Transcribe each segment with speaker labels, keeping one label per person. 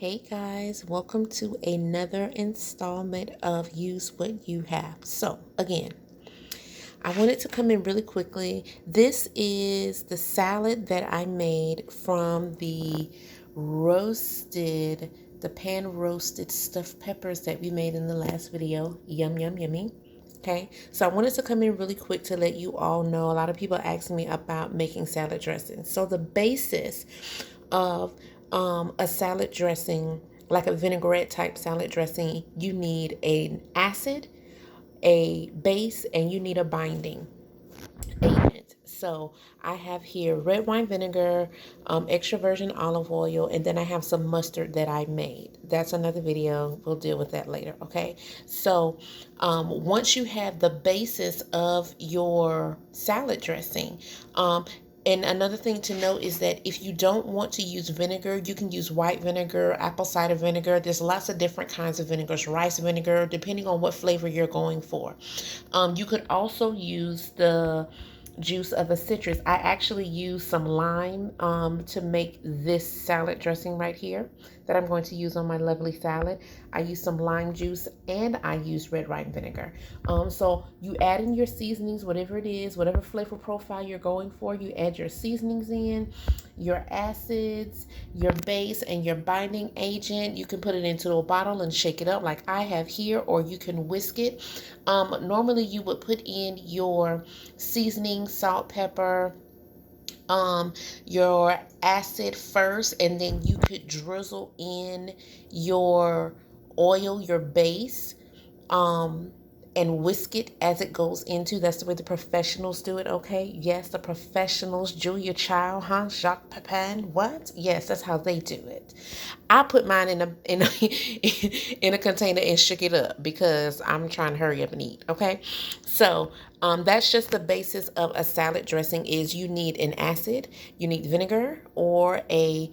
Speaker 1: Hey guys, welcome to another installment of Use What You Have. So, again, I wanted to come in really quickly. This is the salad that I made from the pan roasted stuffed peppers that we made in the last video. Yum, yum, yummy. Okay, so I wanted to come in really quick to let you all know. A lot of people ask me about making salad dressing. So the basis of a salad dressing, like a vinaigrette type salad dressing, you need an acid, a base, and you need a binding agent. So I have here red wine vinegar, extra virgin olive oil, and then I have some mustard that I made. That's another video. We'll deal with that later. Okay. So once you have the basis of your salad dressing, and another thing to note is that if you don't want to use vinegar, you can use white vinegar, apple cider vinegar. There's lots of different kinds of vinegars, rice vinegar, depending on what flavor you're going for. You could also use the juice of a citrus. I actually use some lime to make this salad dressing right here that I'm going to use on my lovely salad. I use some lime juice and I use red wine vinegar. So you add in your seasonings, whatever it is, whatever flavor profile you're going for, you add your seasonings in, your acids, your base, and your binding agent. You can put it into a bottle and shake it up like I have here, or you can whisk it. Normally you would put in your seasoning, salt, pepper, your acid first, and then you could drizzle in your oil, your base, um, and whisk it as it goes into. That's the way the professionals do it, okay? Yes, the professionals, Julia Child, huh? Jacques Pepin, what? Yes, that's how they do it. I put mine in a in a container and shook it up because I'm trying to hurry up and eat, okay? So that's just the basis of a salad dressing. Is you need an acid, you need vinegar or a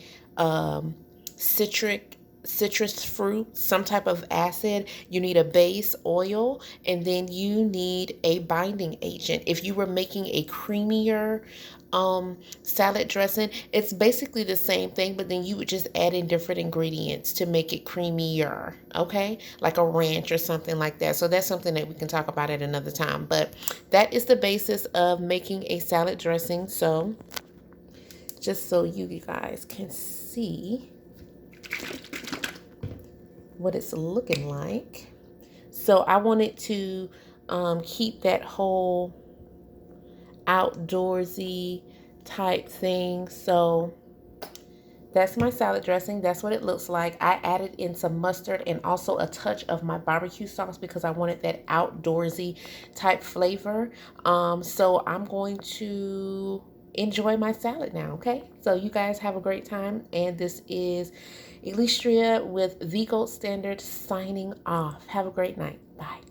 Speaker 1: citrus fruit, some type of acid. You need a base oil, and then you need a binding agent. If you were making a creamier salad dressing, it's basically the same thing, but then you would just add in different ingredients to make it creamier, okay? Like a ranch or something like that. So that's something that we can talk about at another time, but that is the basis of making a salad dressing. So just so you guys can see what it's looking like. So I wanted to keep that whole outdoorsy type thing. So that's my salad dressing. That's what it looks like. I added in some mustard and also a touch of my barbecue sauce because I wanted that outdoorsy type flavor. So I'm going to enjoy my salad now, okay? So you guys have a great time. And this is Elistria with The Gold Standard signing off. Have a great night. Bye.